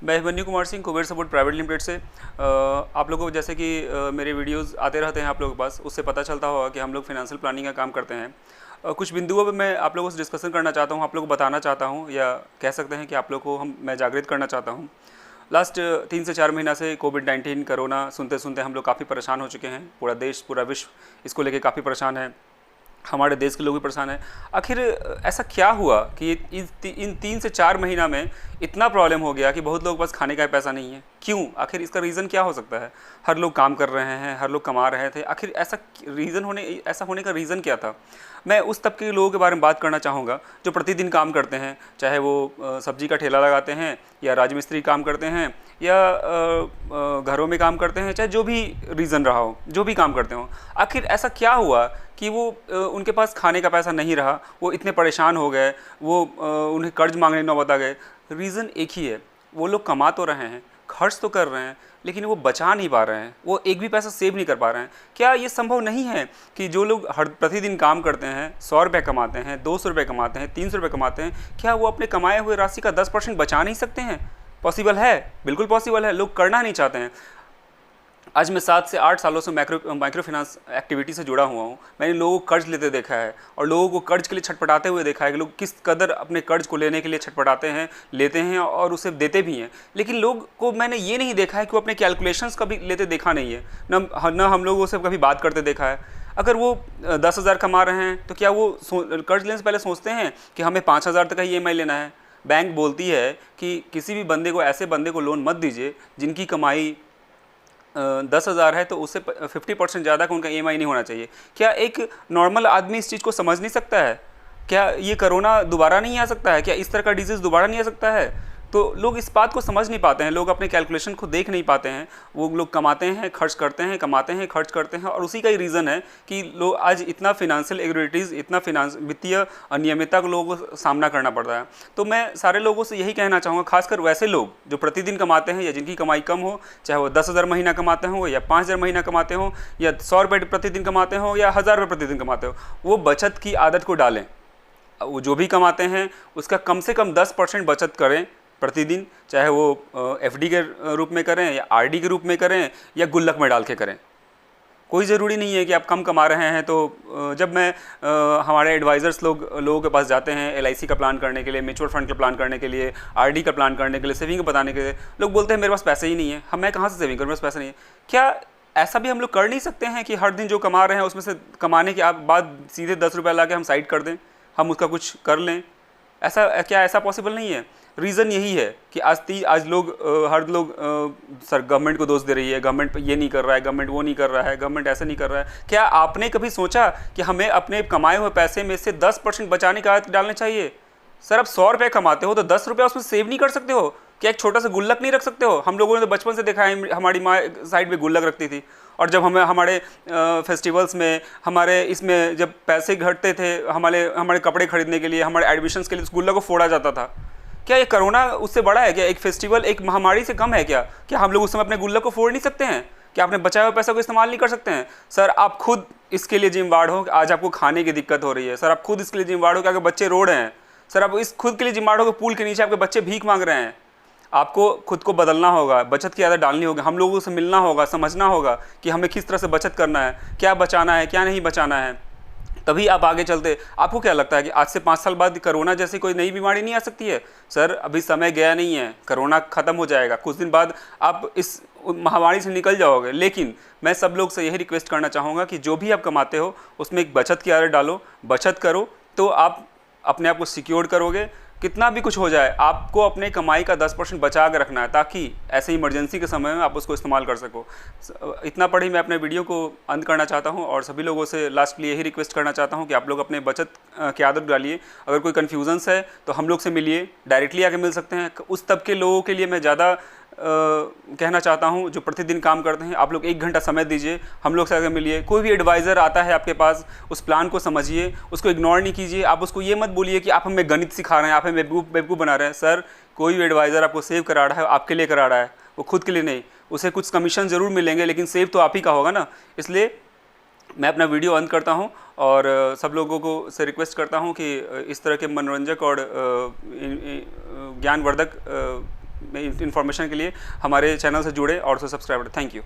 मैं Abhimanyu Kumar Singh Kuber support private limited से आप लोगों को जैसे कि मेरे वीडियोस आते रहते हैं आप लोगों के पास, उससे पता चलता होगा कि हम लोग फाइनेंशियल प्लानिंग का काम करते हैं। कुछ बिंदुओं पे मैं आप लोगों से डिस्कशन करना चाहता हूँ, आप लोगों को बताना चाहता हूँ, या कह सकते हैं कि आप लोग को मैं जागृत करना चाहता हूँ। लास्ट 3 से 4 महीना से कोविड-19 कोरोना सुनते सुनते हम लोग काफ़ी परेशान हो चुके हैं। पूरा देश, पूरा विश्व इसको लेके काफ़ी परेशान है। हमारे देश के लोग भी परेशान हैं। आखिर ऐसा क्या हुआ कि इन 3 से 4 महीना में इतना प्रॉब्लम हो गया कि बहुत लोगों के पास खाने का पैसा नहीं है? क्यों? आखिर इसका रीज़न क्या हो सकता है? हर लोग काम कर रहे हैं, हर लोग कमा रहे थे, आखिर ऐसा होने का रीज़न क्या था? मैं उस तबके के लोगों के बारे में बात करना चाहूँगा जो प्रतिदिन काम करते हैं, चाहे वो सब्जी का ठेला लगाते हैं, या राजमिस्त्री काम करते हैं, या घरों में काम करते हैं, चाहे जो भी रीज़न रहा हो, जो भी काम करते हों। आखिर ऐसा क्या हुआ कि वो उनके पास खाने का पैसा नहीं रहा, वो इतने परेशान हो गए, वो उन्हें कर्ज मांगने नौबत आ गए? रीज़न एक ही है, वो लोग कमा तो रहे हैं, खर्च तो कर रहे हैं, लेकिन वो बचा नहीं पा रहे हैं, वो एक भी पैसा सेव नहीं कर पा रहे हैं। क्या ये संभव नहीं है कि जो लोग हर प्रतिदिन काम करते हैं, 100 रुपये कमाते हैं, 200 रुपये कमाते हैं, 300 रुपये कमाते हैं, क्या वो अपने कमाए हुए राशि का 10% बचा नहीं सकते हैं? पॉसिबल है, बिल्कुल पॉसिबल है, लोग करना नहीं चाहते हैं। आज मैं 7 से 8 सालों से माइक्रो फाइनेंस एक्टिविटी से जुड़ा हुआ हूँ। मैंने लोगों को कर्ज लेते देखा है, और लोगों को कर्ज के लिए छटपटाते हुए देखा है कि लोग किस कदर अपने कर्ज को लेने के लिए छटपटाते हैं, लेते हैं और उसे देते भी हैं। लेकिन लोग को मैंने ये नहीं देखा है कि वो अपने कैलकुलेशंस कभी लेते देखा नहीं है, न हम लोगों से कभी बात करते देखा है। अगर वो 10,000 कमा रहे हैं तो क्या वो कर्ज लेने से पहले सोचते हैं कि हमें 5,000 तक का EMI लेना है? बैंक बोलती है कि किसी भी बंदे को, ऐसे बंदे को लोन मत दीजिए जिनकी कमाई 10,000 है, तो उससे 50% ज़्यादा का उनका EMI नहीं होना चाहिए। क्या एक नॉर्मल आदमी इस चीज़ को समझ नहीं सकता है? क्या ये कोरोना दोबारा नहीं आ सकता है? क्या इस तरह का डिजीज़ दोबारा नहीं आ सकता है? तो लोग इस बात को समझ नहीं पाते हैं, लोग अपने कैलकुलेशन को देख नहीं पाते हैं। वो लोग कमाते हैं, खर्च करते हैं, कमाते हैं, खर्च करते हैं, और उसी का ही रीज़न है कि लोग आज इतना फिनेंशियल इरेगुलरिटीज़, इतना वित्तीय अनियमितता को लोगों को सामना करना पड़ रहा है। तो मैं सारे लोगों से यही कहना चाहूँगा, खासकर वैसे लोग जो प्रतिदिन कमाते हैं या जिनकी कमाई कम हो, चाहे वो 10,000 महीना कमाते हों, या 5,000 महीना कमाते हों, या 100 रुपये प्रतिदिन कमाते हों, या 1,000 रुपये प्रतिदिन कमाते हो, वो बचत की आदत को डालें। वो जो भी कमाते हैं उसका कम से कम 10% बचत करें प्रतिदिन, चाहे वो FD के रूप में करें, या RD के रूप में करें, या गुल्लक में डाल के करें। कोई ज़रूरी नहीं है कि आप कम कमा रहे हैं तो जब मैं हमारे एडवाइज़र्स लोगों के पास जाते हैं LIC का प्लान करने के लिए, म्यूचुअल फंड का प्लान करने के लिए, RD का प्लान करने के लिए, सेविंग बताने के लिए, लोग बोलते हैं मेरे पास पैसे ही नहीं है, मैं कहाँ से सेविंग करूँ, मेरे पास पैसा नहीं है। क्या ऐसा भी हम लोग कर नहीं सकते हैं कि हर दिन जो कमा रहे हैं उसमें से कमाने के बाद सीधे 10 रुपये ला के हम साइड कर दें, हम उसका कुछ कर लें? ऐसा पॉसिबल नहीं है? रीज़न यही है कि आज लोग हर लोग सर गवर्नमेंट को दोष दे रही है, गवर्नमेंट ये नहीं कर रहा है, गवर्नमेंट वो नहीं कर रहा है, गवर्नमेंट ऐसा नहीं कर रहा है। क्या आपने कभी सोचा कि हमें अपने कमाए हुए पैसे में से 10% बचाने की आदत डालनी चाहिए? सर आप 100 रुपये कमाते हो तो 10 रुपये उसमें सेव नहीं कर सकते हो? क्या एक छोटा सा गुल्लक नहीं रख सकते हो? हम लोगों ने तो बचपन से देखा है, हमारी माँ साइड में गुल्लक रखती थी, और जब हमें हमारे फेस्टिवल्स में, हमारे इसमें जब पैसे घटते थे हमारे कपड़े खरीदने के लिए, हमारे एडमिशन्स के लिए, उस गुल्लक को फोड़ा जाता था। क्या ये कोरोना उससे बड़ा है क्या? एक फेस्टिवल एक महामारी से कम है क्या? क्या हम लोग उस समय अपने गुल्लक को फोड़ नहीं सकते हैं? क्या अपने बचाए हुए पैसा को इस्तेमाल नहीं कर सकते हैं? सर आप खुद इसके लिए जिम्मेवार हो कि आज आपको खाने की दिक्कत हो रही है। सर आप खुद इसके लिए जिम्मेवार हो कि आपके बच्चे रो रहे हैं। सर आप इस खुद के लिए जिम्मेवार हो कि पूल के नीचे आपके बच्चे भीख मांग रहे हैं। आपको खुद को बदलना होगा, बचत की आदत डालनी होगी, हम लोगों से मिलना होगा, समझना होगा कि हमें किस तरह से बचत करना है, क्या बचाना है, क्या नहीं बचाना है, तभी आप आगे चलते। आपको क्या लगता है कि आज से 5 साल बाद कोरोना जैसी कोई नई बीमारी नहीं आ सकती है? सर अभी समय गया नहीं है, कोरोना ख़त्म हो जाएगा, कुछ दिन बाद आप इस महामारी से निकल जाओगे। लेकिन मैं सब लोग से यही रिक्वेस्ट करना चाहूँगा कि जो भी आप कमाते हो उसमें एक बचत की आदत डालो, बचत करो, तो आप अपने आप को सिक्योर करोगे। कितना भी कुछ हो जाए, आपको अपने कमाई का 10% बचा के रखना है, ताकि ऐसे इमरजेंसी के समय में आप उसको इस्तेमाल कर सको। इतना पढ़ ही मैं अपने वीडियो को अंत करना चाहता हूं, और सभी लोगों से लास्टली यही रिक्वेस्ट करना चाहता हूं कि आप लोग अपने बचत की आदत डालिए। अगर कोई कन्फ्यूजन्स है तो हम लोग से मिलिए, डायरेक्टली आके मिल सकते हैं। उस तब के लोगों के लिए मैं ज़्यादा कहना चाहता हूं जो प्रतिदिन काम करते हैं, आप लोग 1 घंटा समय दीजिए, हम लोग से आगे मिलिए। कोई भी एडवाइज़र आता है आपके पास, उस प्लान को समझिए, उसको इग्नोर नहीं कीजिए। आप उसको ये मत बोलिए कि आप हमें गणित सिखा रहे हैं, आप हमें बेवकूफ़ बना रहे हैं। सर कोई भी एडवाइज़र आपको सेव करा रहा है, आपके लिए करा रहा है, वो खुद के लिए नहीं। उसे कुछ कमीशन ज़रूर मिलेंगे, लेकिन सेव तो आप ही का होगा ना। इसलिए मैं अपना वीडियो अंत करता हूं, और सब लोगों को से रिक्वेस्ट करता हूं कि इस तरह के मनोरंजक और ज्ञानवर्धक इन्फॉर्मेशन के लिए हमारे चैनल से जुड़े और उसे सब्सक्राइब करें। Thank you.